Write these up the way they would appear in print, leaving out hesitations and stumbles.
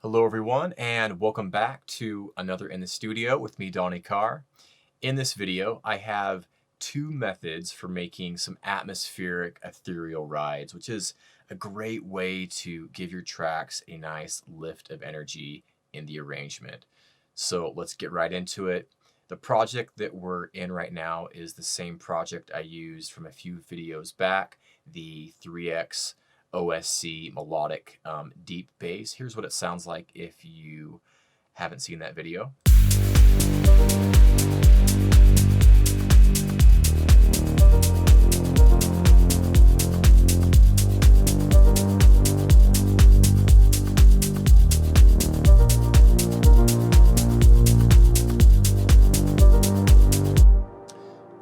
Hello everyone and welcome back to another In the Studio with me, Donny Carr. In this video, I have two methods for making some atmospheric ethereal rides, which is a great way to give your tracks a nice lift of energy in the arrangement. So let's get right into it. The project that we're in right now is the same project I used from a few videos back, the 3X OSC melodic deep bass. Here's what it sounds like if you haven't seen that video.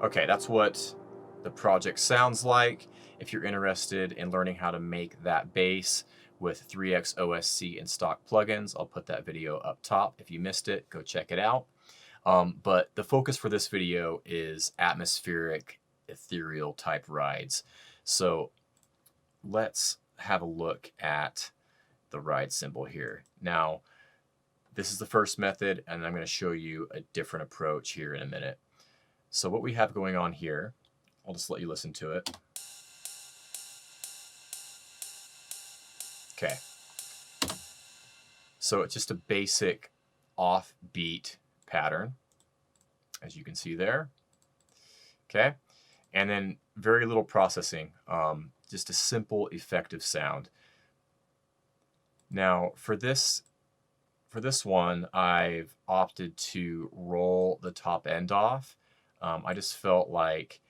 Okay, that's what the project sounds like. If you're interested in learning how to make that bass with 3X OSC and stock plugins, I'll put that video up top. If you missed it, go check it out. But the focus for this video is atmospheric ethereal type rides. So let's have a look at the ride cymbal here. Now, this is the first method, and I'm going to show you a different approach here in a minute. So what we have going on here, I'll just let you listen to it. Okay. So it's just a basic offbeat pattern, as you can see there. Okay. And then very little processing, just a simple, effective sound. Now for this one, I've opted to roll the top end off. I just felt like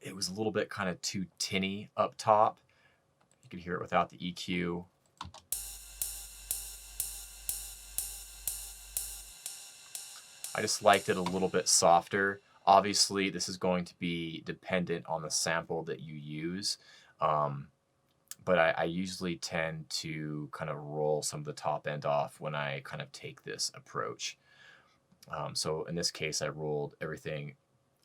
it was a little bit kind of too tinny up top. You can hear it without the EQ. I just liked it a little bit softer. Obviously, this is going to be dependent on the sample that you use. But I usually tend to kind of roll some of the top end off when I kind of take this approach. So in this case, I rolled everything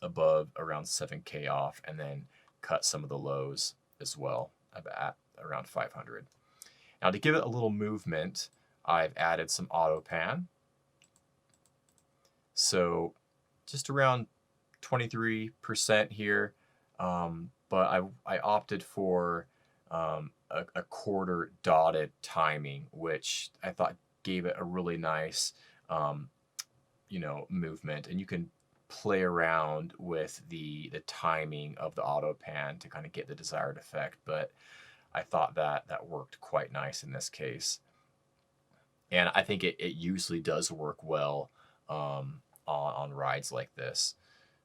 above around 7K off and then cut some of the lows as well at around 500. Now to give it a little movement, I've added some auto pan. So just around 23% here, but I opted for a quarter dotted timing, which I thought gave it a really nice movement, and you can play around with the timing of the auto pan to kind of get the desired effect, but I thought that worked quite nice in this case. And I think it usually does work well on rides like this.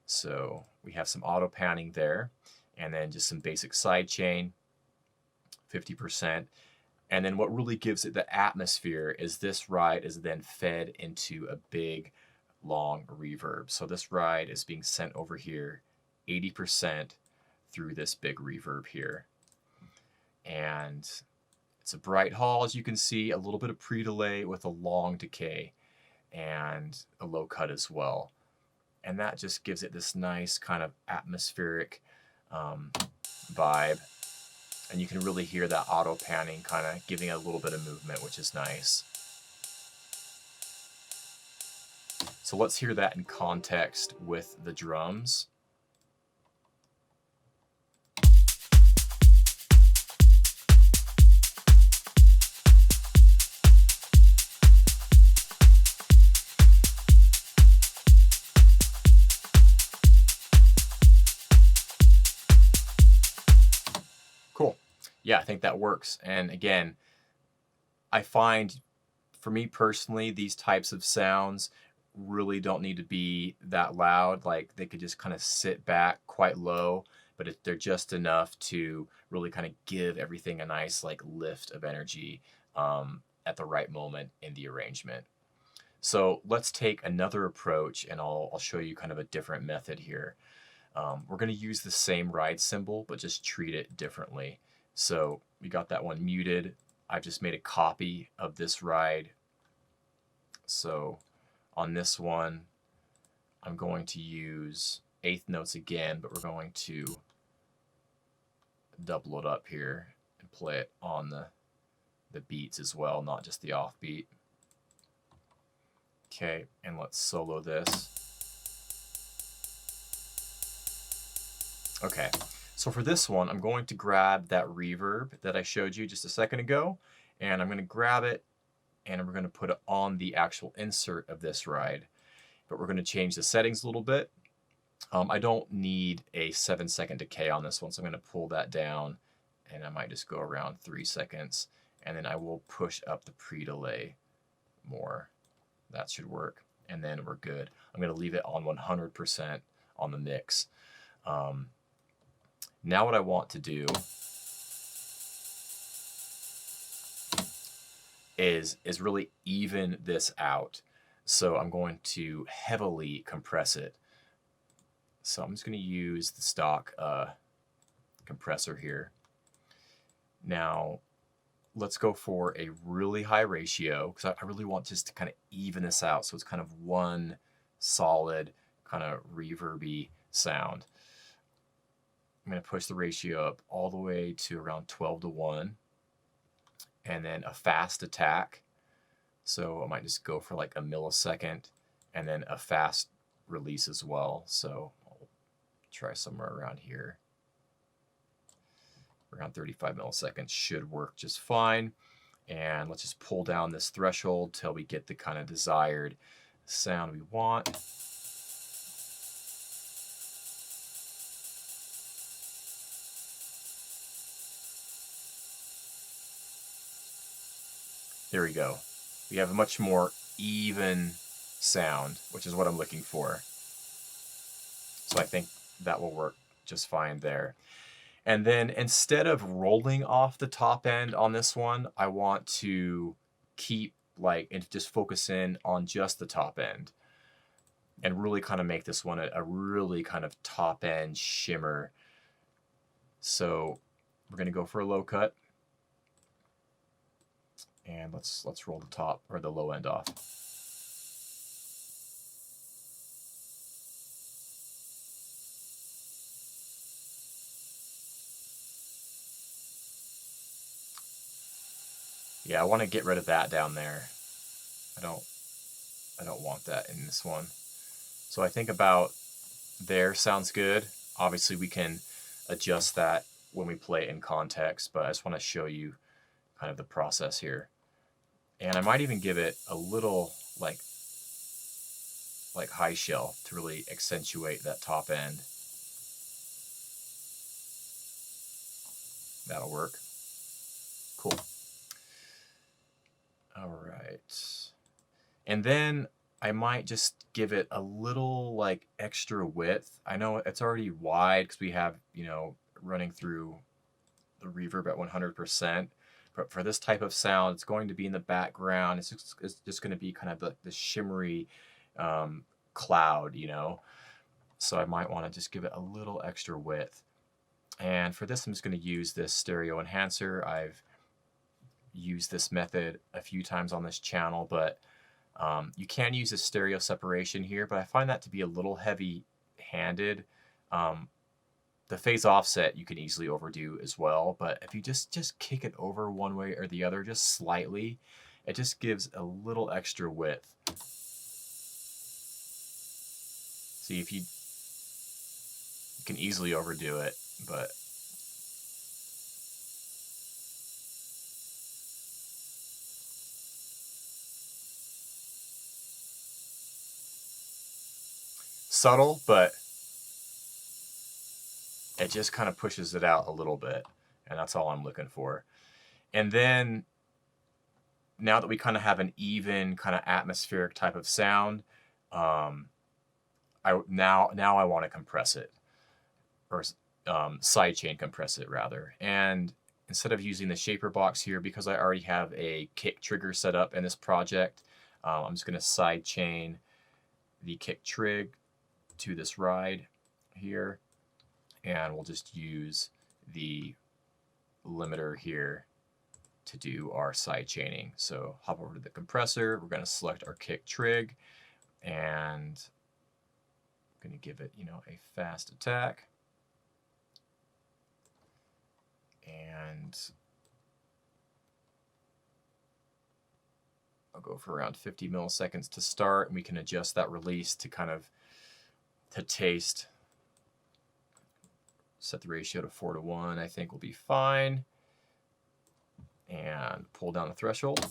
So we have some auto panning there, and then just some basic side chain, 50%. And then what really gives it the atmosphere is this ride is then fed into a big long reverb. So this ride is being sent over here 80% through this big reverb here. And it's a bright hall, as you can see, a little bit of pre-delay with a long decay and a low cut as well. And that just gives it this nice kind of atmospheric vibe. And you can really hear that auto panning kind of giving it a little bit of movement, which is nice. So let's hear that in context with the drums. Cool. Yeah, I think that works. And again, I find for me personally, these types of sounds really don't need to be that loud. Like they could just kind of sit back quite low, but they're just enough to really kind of give everything a nice like lift of energy at the right moment in the arrangement. So let's take another approach, and I'll show you kind of a different method here. We're going to use the same ride cymbal, but just treat it differently. So we got that one muted. I've just made a copy of this ride. So on this one, I'm going to use eighth notes again, but we're going to double it up here and play it on the beats as well, not just the offbeat. Okay, and let's solo this. Okay, so for this one, I'm going to grab that reverb that I showed you just a second ago, and I'm going to grab it, and we're going to put it on the actual insert of this ride. But we're going to change the settings a little bit. I don't need a 7-second decay on this one, so I'm going to pull that down, and I might just go around 3 seconds, and then I will push up the pre-delay more. That should work, and then we're good. I'm going to leave it on 100% on the mix. Now what I want to do is really even this out. So I'm going to heavily compress it. So I'm just going to use the stock compressor here. Now let's go for a really high ratio, because I really want just to kind of even this out, so it's kind of one solid kind of reverby sound. I'm going to push the ratio up all the way to around 12:1, and then a fast attack. So I might just go for like a millisecond, and then a fast release as well. So I'll try somewhere around here. Around 35 milliseconds should work just fine. And let's just pull down this threshold till we get the kind of desired sound we want. There we go. We have a much more even sound, which is what I'm looking for. So I think that will work just fine there. And then instead of rolling off the top end on this one, I want to keep and just focus in on just the top end and really kind of make this one a really kind of top end shimmer. So we're going to go for a low cut. And let's roll the top or the low end off. Yeah, I want to get rid of that down there. I don't want that in this one. So I think about there sounds good. Obviously we can adjust that when we play it in context, but I just want to show you kind of the process here. And I might even give it a little like high shelf to really accentuate that top end. That'll work. Cool. All right. And then I might just give it a little like extra width. I know it's already wide because we have, running through the reverb at 100%. But for this type of sound, it's going to be in the background. It's just going to be kind of the shimmery cloud, So I might want to just give it a little extra width. And for this, I'm just going to use this stereo enhancer. I've used this method a few times on this channel, but you can use a stereo separation here, but I find that to be a little heavy-handed. The phase offset you can easily overdo as well, but if you just kick it over one way or the other just slightly, it just gives a little extra width. See, if you can easily overdo it, but subtle, but it just kind of pushes it out a little bit, and that's all I'm looking for. And then now that we kind of have an even kind of atmospheric type of sound, now I want to compress it, or sidechain compress it rather. And instead of using the shaper box here, because I already have a kick trigger set up in this project, I'm just going to sidechain the kick trig to this ride here, and we'll just use the limiter here to do our side chaining. So hop over to the compressor, we're going to select our kick trig, and I'm going to give it, a fast attack. And I'll go for around 50 milliseconds to start, and we can adjust that release to kind of to taste. Set the ratio to 4:1, I think will be fine. And pull down the threshold.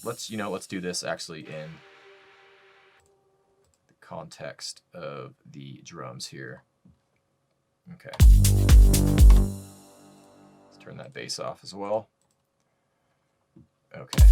Let's do this actually in the context of the drums here. Okay. Let's turn that bass off as well. Okay.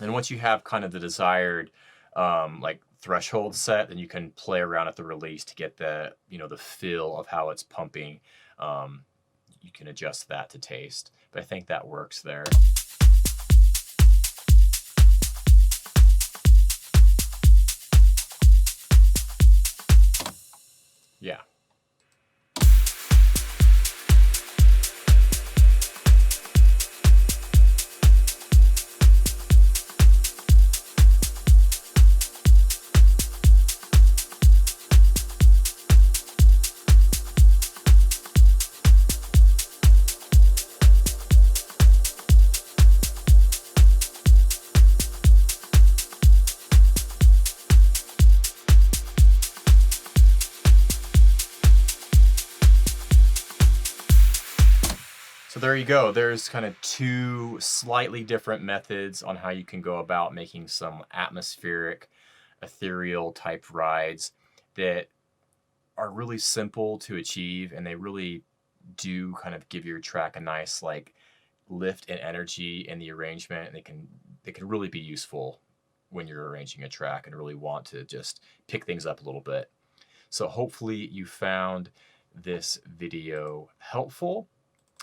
And once you have kind of the desired like threshold set, then you can play around at the release to get the the feel of how it's pumping. You can adjust that to taste, but I think that works there. Yeah. So there you go. There's kind of two slightly different methods on how you can go about making some atmospheric, ethereal type rides that are really simple to achieve, and they really do kind of give your track a nice like lift and energy in the arrangement, and they can really be useful when you're arranging a track and really want to just pick things up a little bit. So hopefully you found this video helpful.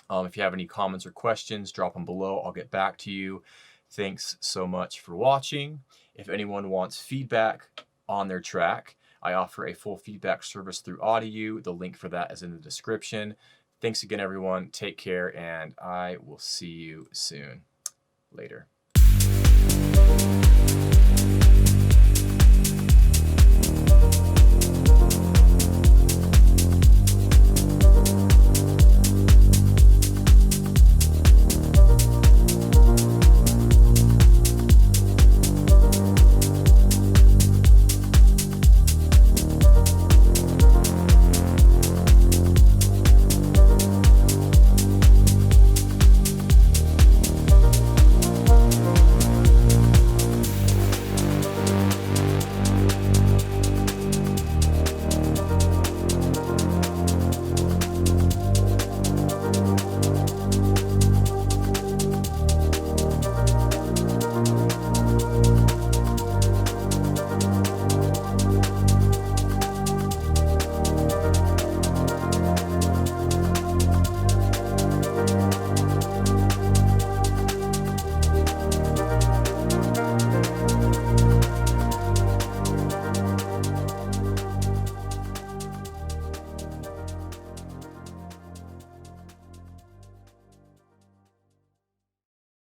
If you have any comments or questions, drop them below. I'll get back to you. Thanks so much for watching. If anyone wants feedback on their track, I offer a full feedback service through Audio. The link for that is in the description. Thanks again, everyone. Take care, and I will see you soon. Later.